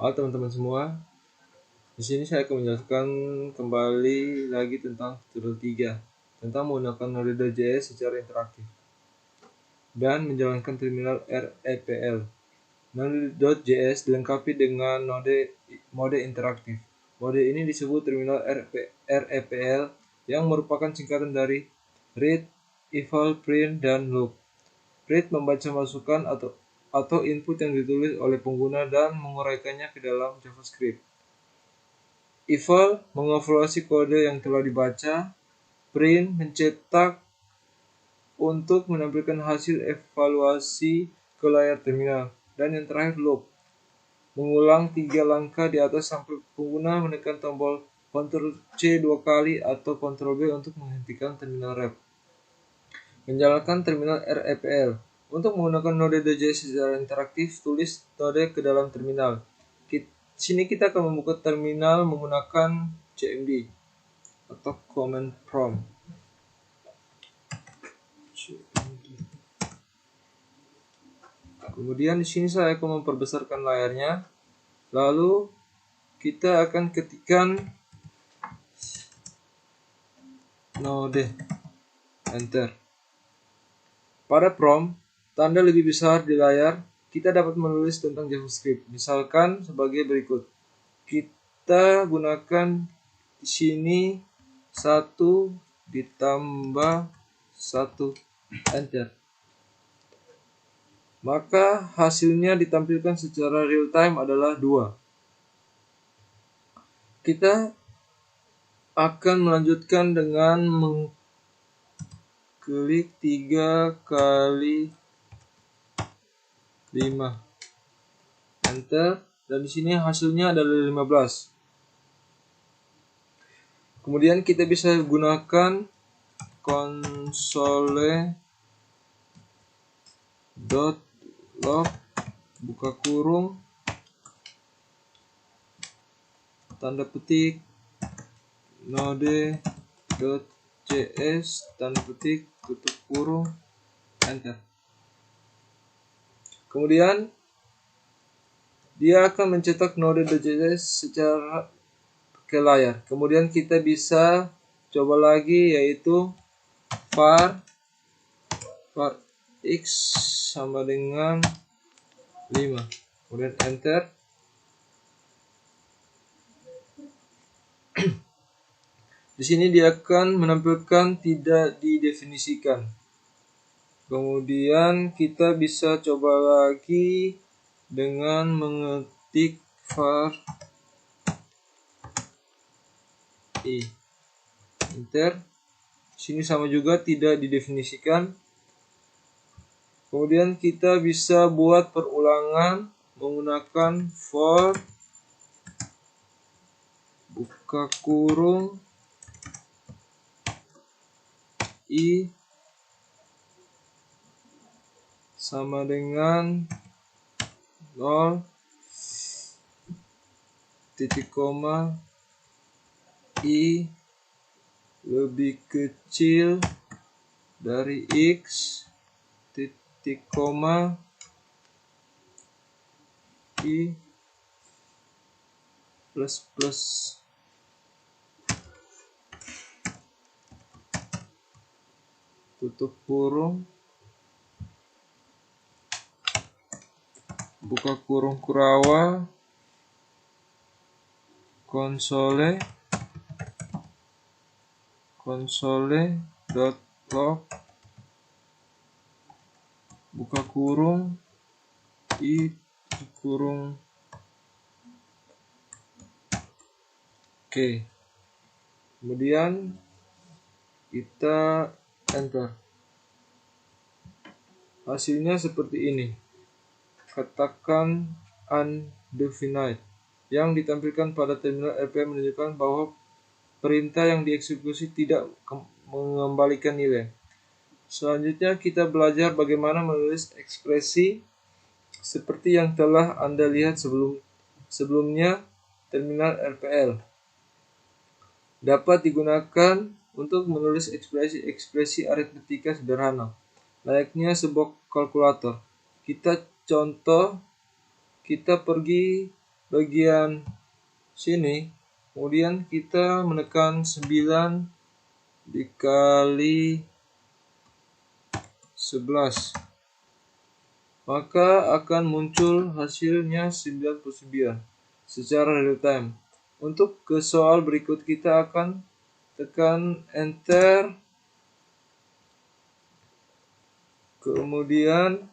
Halo teman-teman semua, di sini saya akan menjelaskan kembali lagi tentang tutorial 3 tentang menggunakan Node.js secara interaktif dan menjalankan terminal REPL. Node.js dilengkapi dengan mode interaktif. Mode ini disebut terminal REPL yang merupakan singkatan dari read, eval, print, dan loop. Read membaca masukan atau input yang ditulis oleh pengguna dan menguraikannya ke dalam JavaScript. Eval mengevaluasi kode yang telah dibaca. Print mencetak untuk menampilkan hasil evaluasi ke layar terminal. Dan yang terakhir loop, mengulang 3 langkah di atas sampai pengguna menekan tombol Ctrl+C 2 kali atau Ctrl+B untuk menghentikan terminal wrap. Menjalankan terminal REPL. Untuk menggunakan Node.js secara interaktif, tulis node ke dalam terminal. Di sini kita akan membuka terminal menggunakan CMD atau command prompt. Kemudian di sini saya akan memperbesarkan layarnya. Lalu kita akan ketikkan node, enter. Pada prompt, tanda lebih besar di layar, kita dapat menulis tentang JavaScript. Misalkan sebagai berikut. Kita gunakan di sini 1 ditambah 1, enter. Maka hasilnya ditampilkan secara real time adalah 2. Kita akan melanjutkan dengan mengklik 3 kali 5, enter, dan di sini hasilnya adalah 15. Kemudian kita bisa gunakan console.log buka kurung tanda petik node.js tanda petik tutup kurung, enter. Kemudian dia akan mencetak node.js secara ke layar. Kemudian kita bisa coba lagi, yaitu var x sama dengan 5, kemudian enter. Di sini dia akan menampilkan tidak didefinisikan. Kemudian kita bisa coba lagi dengan mengetik var i, enter. Di sini sama juga tidak didefinisikan. Kemudian kita bisa buat perulangan menggunakan for buka kurung i sama dengan 0 titik koma i lebih kecil dari x titik koma i plus plus. Tutup kurung, buka kurung kurawa, console.log buka kurung i kurung k. Kemudian kita enter. Hasilnya seperti ini. Katakan undefined yang ditampilkan pada terminal REPL menunjukkan bahwa perintah yang dieksekusi tidak mengembalikan nilai. Selanjutnya kita belajar bagaimana menulis ekspresi seperti yang telah Anda lihat sebelumnya. Terminal REPL dapat digunakan untuk menulis ekspresi aritmetika sederhana, layaknya sebuah kalkulator. Kita pergi bagian sini, kemudian kita menekan 9 dikali 11, maka akan muncul hasilnya 99 secara real time. Untuk ke soal berikut kita akan tekan enter, kemudian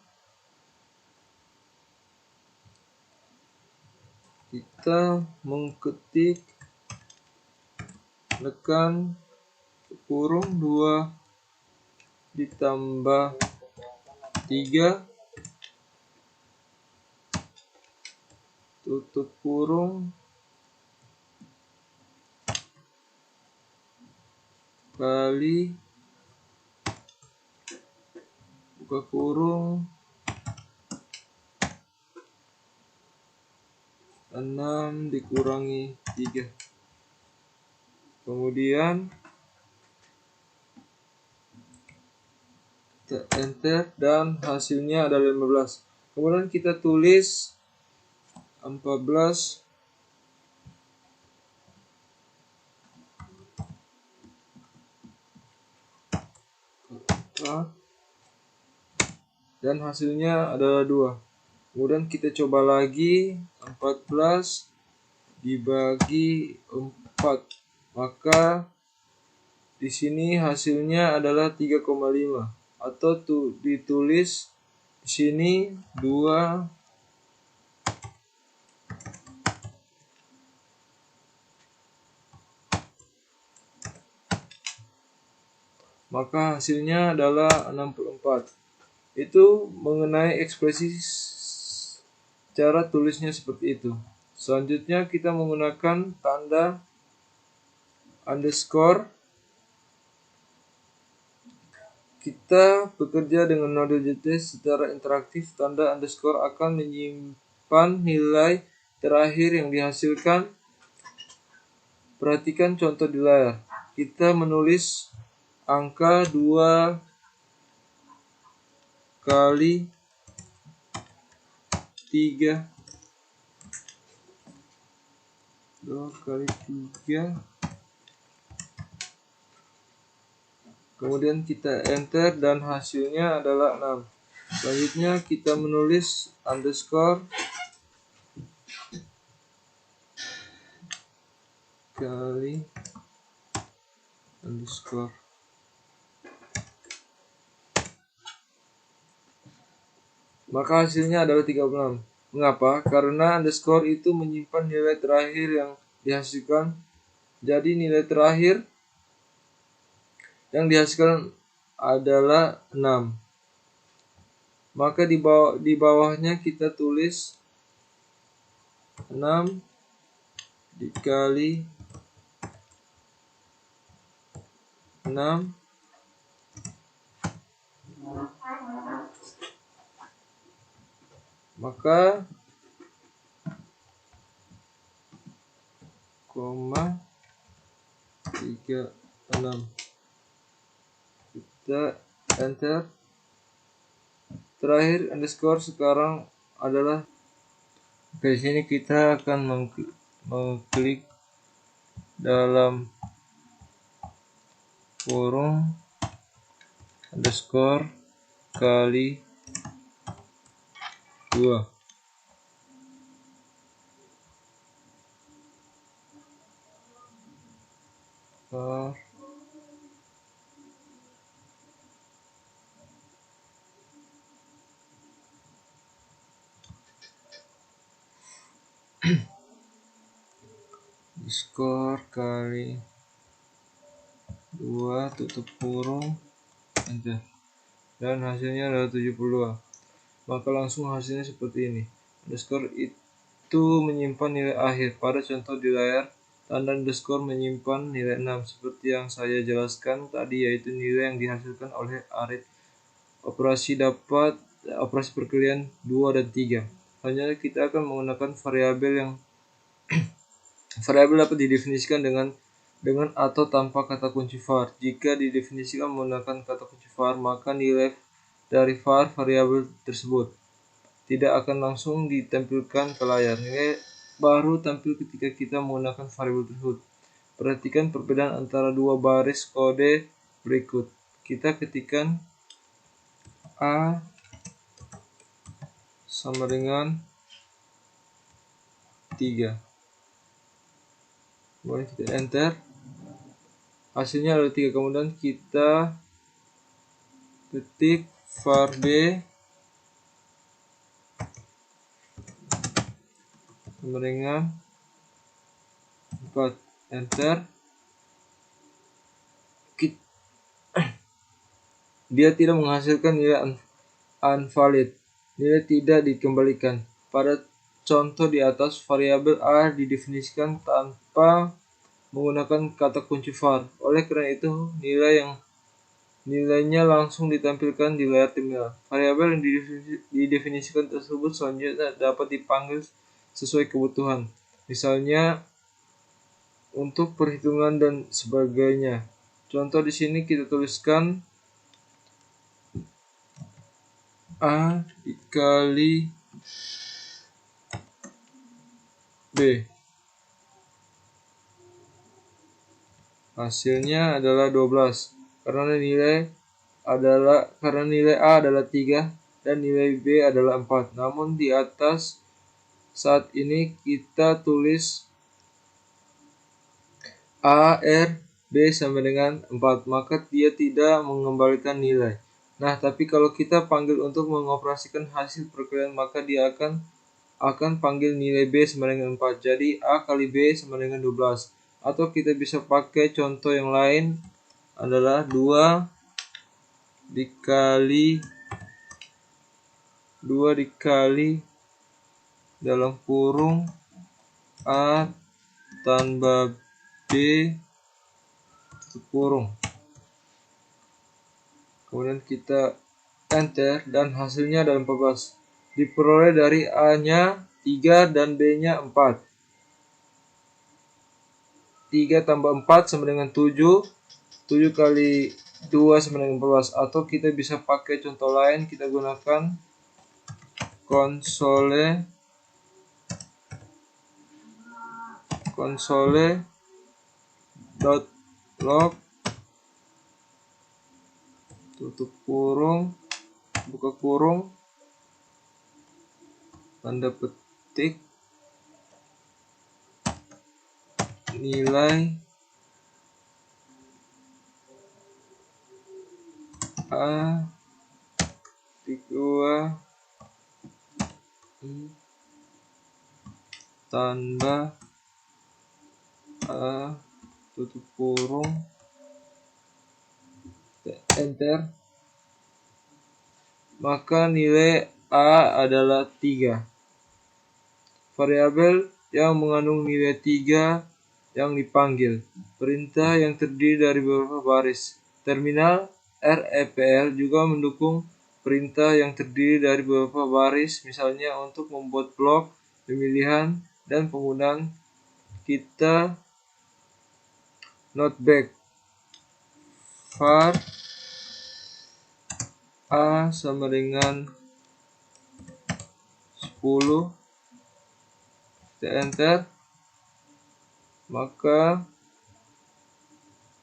kita mengetik tekan kurung 2 ditambah 3 tutup kurung kali buka kurung 6 dikurangi 3. Kemudian kita enter dan hasilnya adalah 15. Kemudian kita tulis 14 dan hasilnya adalah 2. Kemudian kita coba lagi 14 dibagi 4. Maka di sini hasilnya adalah 3,5 atau ditulis di sini 2 maka hasilnya adalah 64. Itu mengenai ekspresi cara tulisnya seperti itu. Selanjutnya kita menggunakan tanda underscore. Kita bekerja dengan Node.js secara interaktif. Tanda underscore akan menyimpan nilai terakhir yang dihasilkan. Perhatikan contoh di layar. Kita menulis angka 2 kali 3 kemudian kita enter dan hasilnya adalah 6. Selanjutnya kita menulis underscore kali underscore, maka hasilnya adalah 36. Mengapa? Karena underscore itu menyimpan nilai terakhir yang dihasilkan. Jadi nilai terakhir yang dihasilkan adalah 6. Maka di bawahnya kita tulis 6 dikali 6 maka koma 36. Kita enter. Terakhir underscore sekarang adalah di sini kita akan mengklik dalam kurung underscore kali 2. Underscore kali 2 tutup kurung enter dan hasilnya adalah 72. Maka langsung hasilnya seperti ini. Underscore itu menyimpan nilai akhir. Pada contoh di layar, tanda underscore menyimpan nilai 6 seperti yang saya jelaskan tadi, yaitu nilai yang dihasilkan oleh array operasi perkalian 2 dan 3. Selanjutnya kita akan menggunakan variabel yang variabel dapat didefinisikan dengan atau tanpa kata kunci var. Jika didefinisikan menggunakan kata kunci var, maka nilai dari var variabel tersebut tidak akan langsung ditampilkan ke layar. Nilai baru tampil ketika kita menggunakan variabel tersebut. Perhatikan perbedaan antara dua baris kode berikut. Kita ketikkan A sama dengan 3. Kemudian kita enter. Hasilnya adalah 3. Kemudian kita ketik var b sama dengan 4. Enter. Dia tidak menghasilkan nilai unvalid. Nilai tidak dikembalikan. Pada contoh di atas, variabel A didefinisikan tanpa menggunakan kata kunci var. Oleh karena itu, nilainya langsung ditampilkan di layar terminal. Variabel yang didefinisikan tersebut selanjutnya dapat dipanggil sesuai kebutuhan. Misalnya untuk perhitungan dan sebagainya. Contoh di sini kita tuliskan A dikali B. Hasilnya adalah 12. Karena nilai A adalah 3 dan nilai B adalah 4. Namun di atas saat ini kita tulis A, R, B sama dengan 4, maka dia tidak mengembalikan nilai. Nah, tapi kalau kita panggil untuk mengoperasikan hasil perkalian, maka dia akan panggil nilai B sama dengan 4. Jadi A kali B sama dengan 12. Atau kita bisa pakai contoh yang lain adalah 2 dikali dalam kurung A tambah B tutup kurung. Kemudian kita enter dan hasilnya adalah 14. Diperoleh dari A-nya 3 dan B-nya 4. 3 tambah 4 sama dengan 7. 7 kali 2 sama dengan 14. Atau kita bisa pakai contoh lain, kita gunakan konsole .log tutup kurung buka kurung tanda petik nilai A titik 2 tambah A tutup kurung, enter, maka nilai A adalah 3. Variabel yang mengandung nilai 3 yang dipanggil. Perintah yang terdiri dari beberapa baris. Terminal REPL juga mendukung perintah yang terdiri dari beberapa baris, misalnya untuk membuat blok pemilihan dan penggunaan kita noteback var A sama dengan 10, kita enter, maka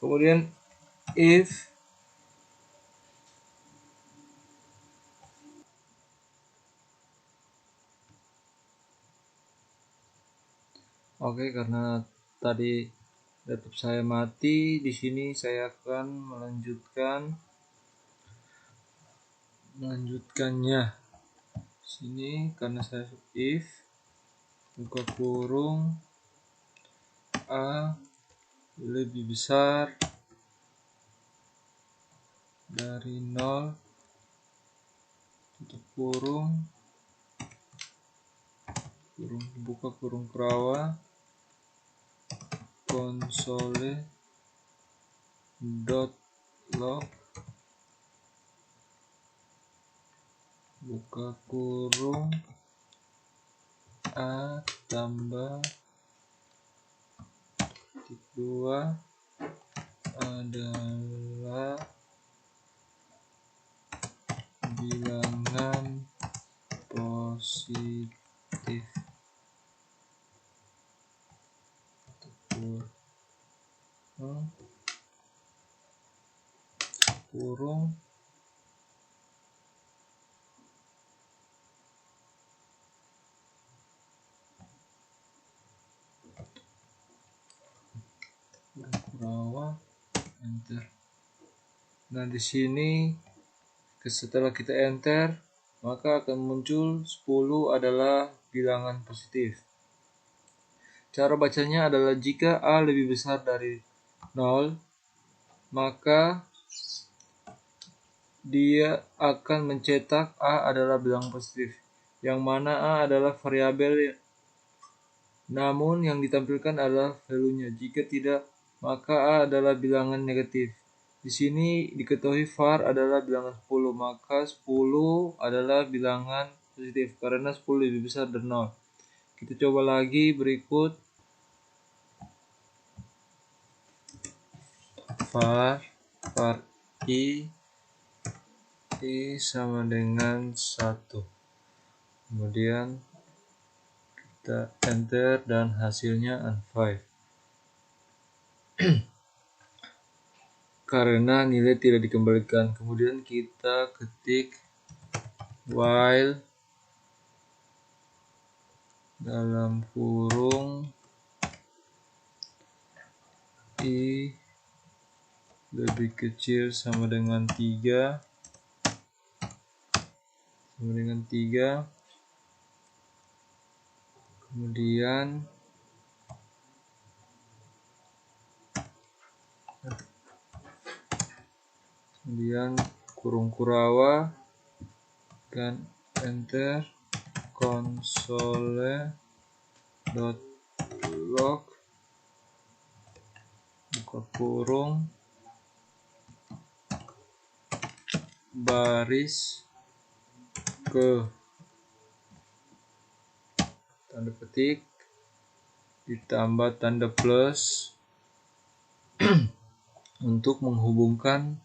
kemudian if karena tadi laptop saya mati, di sini saya akan melanjutkannya. Sini karena saya if buka kurung A lebih besar dari 0 tutup kurung buka kurung kerawa konsole.log buka kurung A tambah titik 2 adalah bilangan positif. kurung Kurawa, enter. Nah, di sini setelah kita enter, maka akan muncul 10 adalah bilangan positif. Cara bacanya adalah jika A lebih besar dari 0, maka dia akan mencetak A adalah bilangan positif, yang mana A adalah variabel namun yang ditampilkan adalah value-nya. Jika tidak, maka A adalah bilangan negatif. Di sini diketahui var adalah bilangan 10, maka 10 adalah bilangan positif karena 10 lebih besar dari 0. Kita coba lagi berikut. var i sama dengan 1. Kemudian kita enter dan hasilnya un5. Karena nilai tidak dikembalikan. Kemudian kita ketik while dalam kurung i lebih kecil sama dengan 3 kemudian kurung Kurawa dan enter console.log buka kurung baris ke tanda petik ditambah tanda plus untuk menghubungkan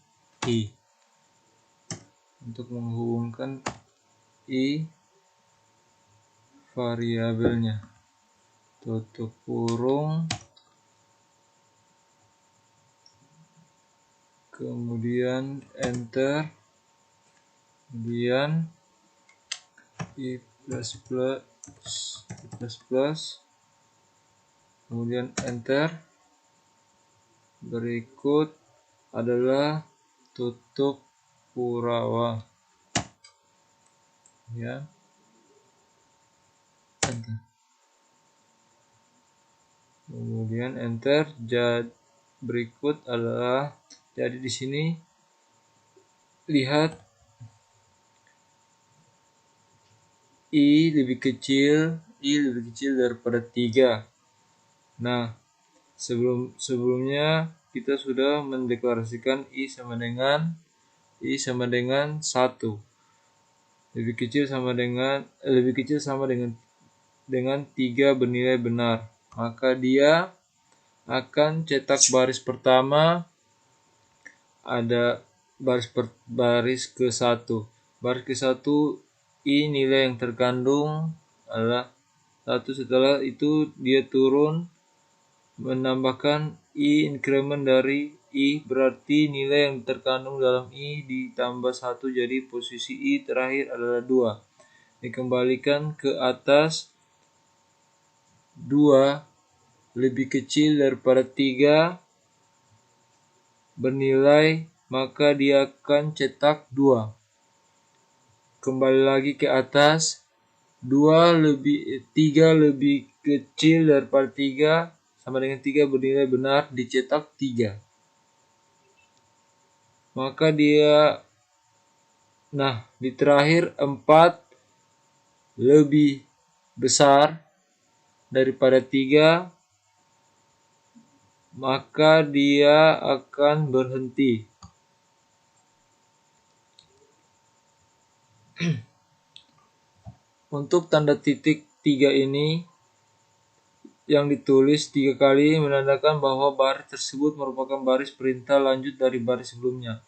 i variabelnya, tutup kurung, kemudian enter, kemudian i plus, kemudian enter. Berikut adalah tutup Kurawa, ya, enter. Kemudian enter. Berikut adalah, jadi di sini lihat i lebih kecil daripada 3. Nah, sebelumnya kita sudah mendeklarasikan i sama dengan 1. Lebih kecil sama dengan 3 bernilai benar. Maka dia akan cetak baris pertama ada baris ke-1. Baris ke-1 i nilai yang terkandung adalah 1. Setelah itu dia turun menambahkan i increment dari i, berarti nilai yang terkandung dalam i ditambah 1, jadi posisi i terakhir adalah 2. Dikembalikan ke atas, 2 lebih kecil daripada 3 bernilai, maka dia akan cetak 2. Kembali lagi ke atas, 3 lebih kecil daripada 3 sama dengan 3 bernilai benar, dicetak 3. Maka dia, di terakhir 4 lebih besar daripada 3, maka dia akan berhenti. Untuk tanda titik 3 ini yang ditulis 3 kali menandakan bahwa baris tersebut merupakan baris perintah lanjut dari baris sebelumnya.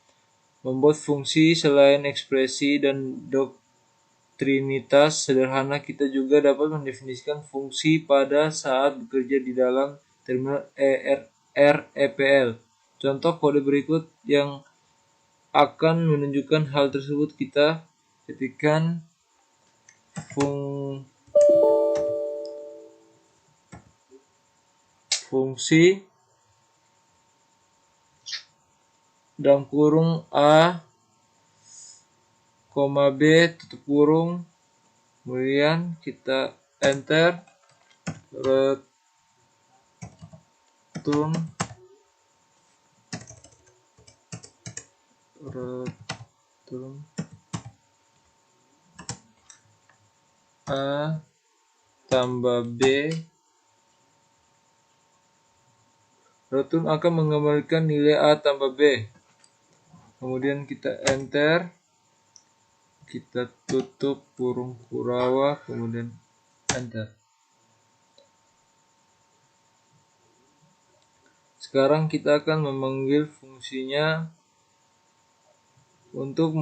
Membuat fungsi selain ekspresi dan doktrinitas sederhana, kita juga dapat mendefinisikan fungsi pada saat bekerja di dalam terminal REPL. Contoh kode berikut yang akan menunjukkan hal tersebut, kita ketikkan fungsi dalam kurung A, B, tutup kurung, kemudian kita enter, return A tambah B. Return akan mengembalikan nilai A tambah B. Kemudian kita enter, kita tutup kurung Kurawah, kemudian enter. Sekarang kita akan memanggil fungsinya. Untuk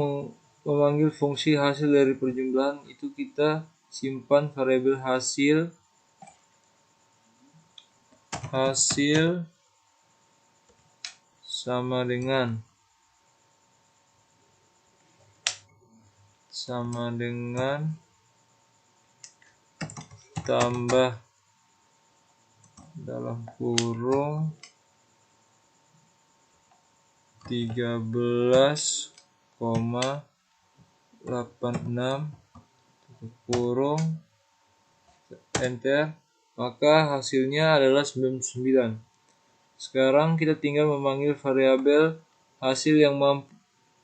memanggil fungsi hasil dari perjumlahan itu, kita simpan variabel hasil sama dengan tambah dalam kurung 13,86 tutup kurung, enter, maka hasilnya adalah 99. Sekarang kita tinggal memanggil variabel hasil yang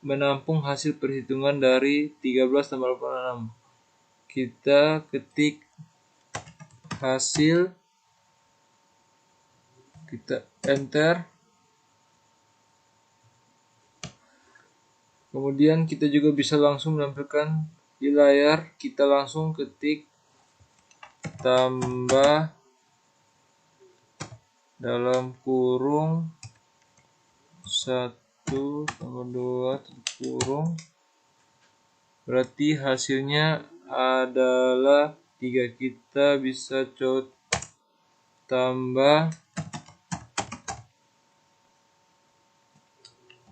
menampung hasil perhitungan dari 13 tambah 86. Kita ketik hasil, kita enter. Kemudian kita juga bisa langsung menampilkan di layar, kita langsung ketik tambah dalam kurung 1 tambah 2 tutup kurung, berarti hasilnya adalah 3. Kita bisa tambah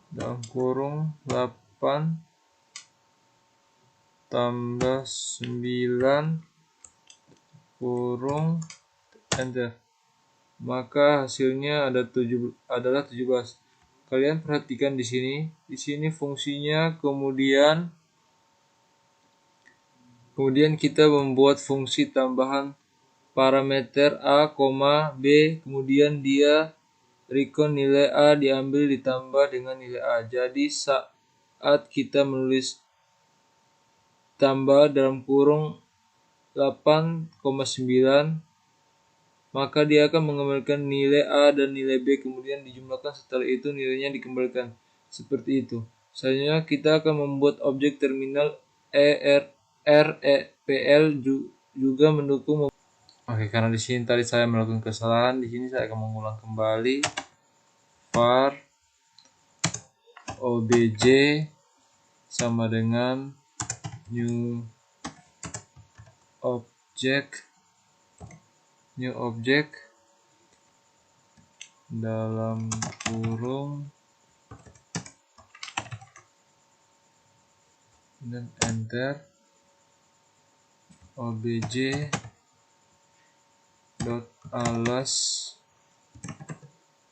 dalam kurung 8 tambah 9 kurung, enter, maka hasilnya adalah 17. Kalian perhatikan di sini fungsinya, kemudian kita membuat fungsi tambahan parameter A, B, kemudian dia return nilai A diambil ditambah dengan nilai A. Jadi saat kita menulis tambah dalam kurung 8,9, maka dia akan mengembalikan nilai A dan nilai B, kemudian dijumlahkan, setelah itu nilainya dikembalikan. Seperti itu. Selanjutnya kita akan membuat objek terminal REPL juga mendukung. Oke, karena di sini tadi saya melakukan kesalahan, di sini saya akan mengulang kembali. var obj sama dengan new object dalam kurung dan enter, obj dot alas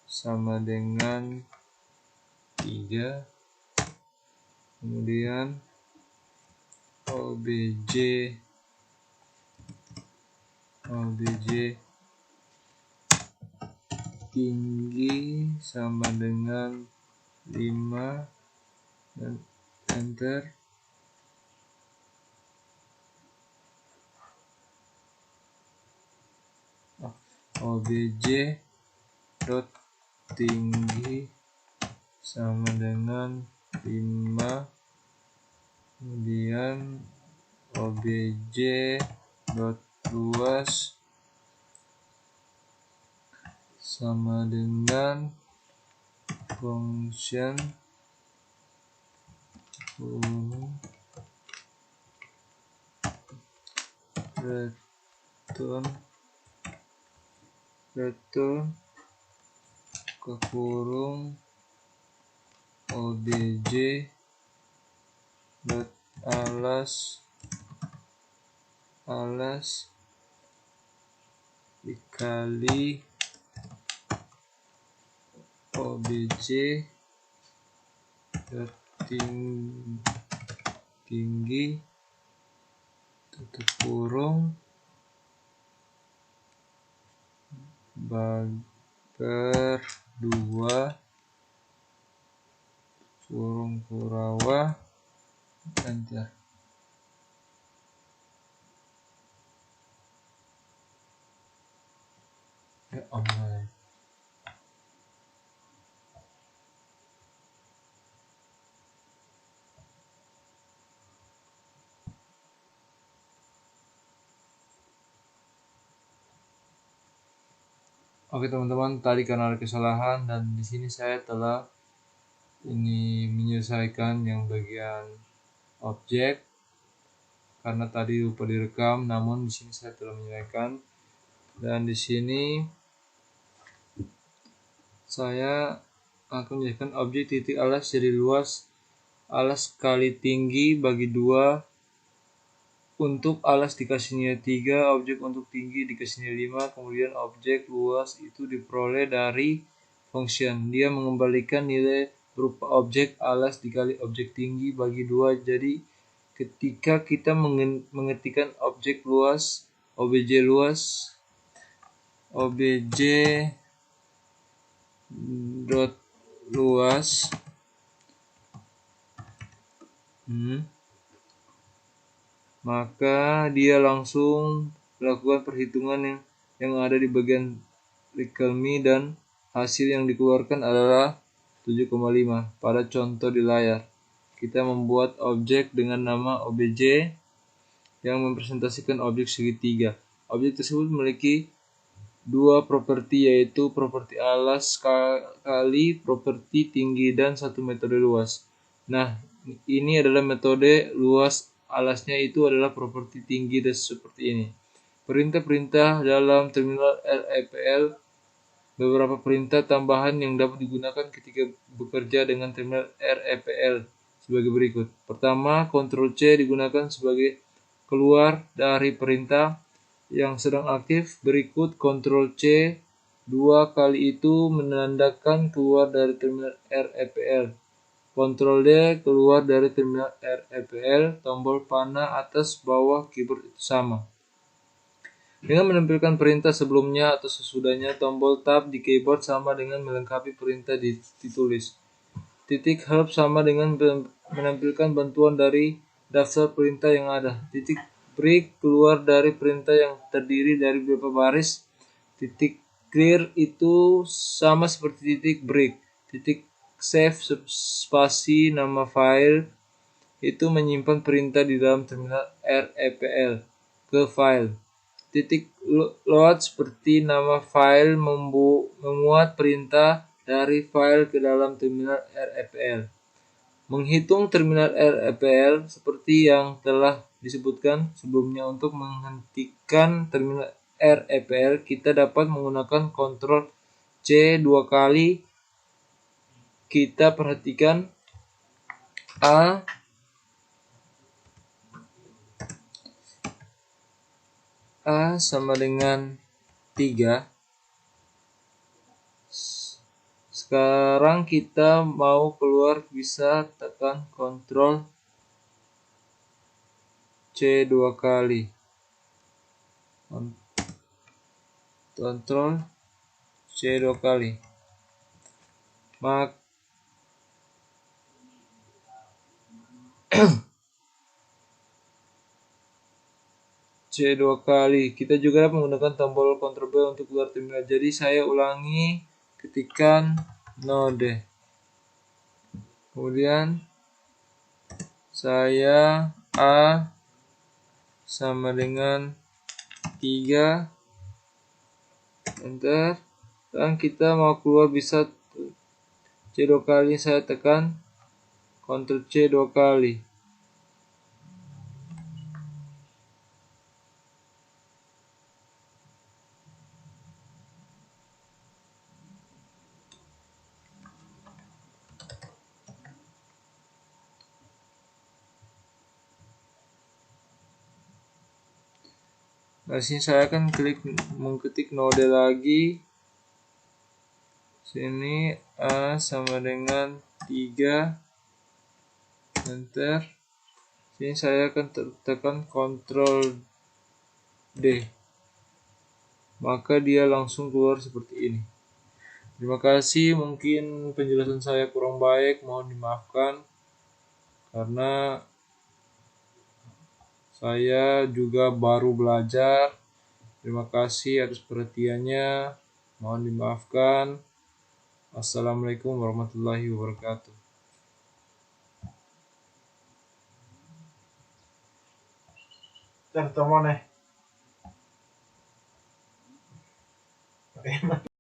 sama dengan 3, kemudian obj tinggi sama dengan 5 dan enter, obj dot tinggi sama dengan 5, kemudian obj dot luas sama dengan function return buka kurung obj dot alas dikali obj dot tinggi tutup kurung per 2 kurung Kurawa enter. Online. Oke teman-teman, tadi karena ada kesalahan dan di sini saya telah menyelesaikan yang bagian objek karena tadi lupa direkam, namun di sini saya telah menyelesaikan. Dan di sini saya akan menjadikan objek titik alas jadi luas alas kali tinggi bagi 2. Untuk alas dikasih nilai 3, objek untuk tinggi dikasih nilai 5, kemudian objek luas itu diperoleh dari function. Dia mengembalikan nilai berupa objek alas dikali objek tinggi bagi 2. Jadi ketika kita mengetikkan objek luas, obj dot luas maka dia langsung melakukan perhitungan yang ada di bagian recall me dan hasil yang dikeluarkan adalah 7,5 pada contoh di layar. Kita membuat objek dengan nama obj yang mempresentasikan objek segitiga. Objek tersebut memiliki 2 properti, yaitu properti alas kali properti tinggi dan 1 metode luas. Nah, ini adalah metode luas alasnya itu adalah properti tinggi dan seperti ini. Perintah-perintah dalam terminal REPL. Beberapa perintah tambahan yang dapat digunakan ketika bekerja dengan terminal REPL sebagai berikut. Pertama, Ctrl C digunakan sebagai keluar dari perintah yang sedang aktif. Berikut Ctrl C 2 kali itu menandakan keluar dari terminal REPL. Ctrl D keluar dari terminal REPL. Tombol panah atas bawah keyboard itu sama. Dengan menampilkan perintah sebelumnya atau sesudahnya, tombol tab di keyboard sama dengan melengkapi perintah ditulis. Titik help sama dengan menampilkan bantuan dari daftar perintah yang ada. Titik break keluar dari perintah yang terdiri dari beberapa baris. Titik clear itu sama seperti titik break. Titik save spasi nama file itu menyimpan perintah di dalam terminal REPL ke file. Titik load seperti nama file memuat perintah dari file ke dalam terminal REPL. Menghitung terminal REPL seperti yang telah disebutkan sebelumnya. Untuk menghentikan terminal REPL kita dapat menggunakan Ctrl C 2 kali. Kita perhatikan A sama dengan 3. Sekarang kita mau keluar bisa tekan Ctrl C 2 kali. Ctrl C 2 kali. C 2 kali. Kita juga dapat menggunakan tombol Ctrl B untuk keluar terminal. Jadi saya ulangi, ketikkan node. Kemudian saya A sama dengan 3. Enter. Dan kita mau keluar bisa C 2 kali, saya tekan Ctrl C 2 kali. Dari sini saya akan klik mengketik node lagi. Sini A sama dengan 3, enter. Sini saya akan tekan Ctrl D, maka dia langsung keluar seperti ini. Terima kasih, mungkin penjelasan saya kurang baik, mohon dimaafkan karena saya juga baru belajar. Terima kasih atas perhatiannya, mohon dimaafkan. Assalamualaikum warahmatullahi wabarakatuh. Terus nih.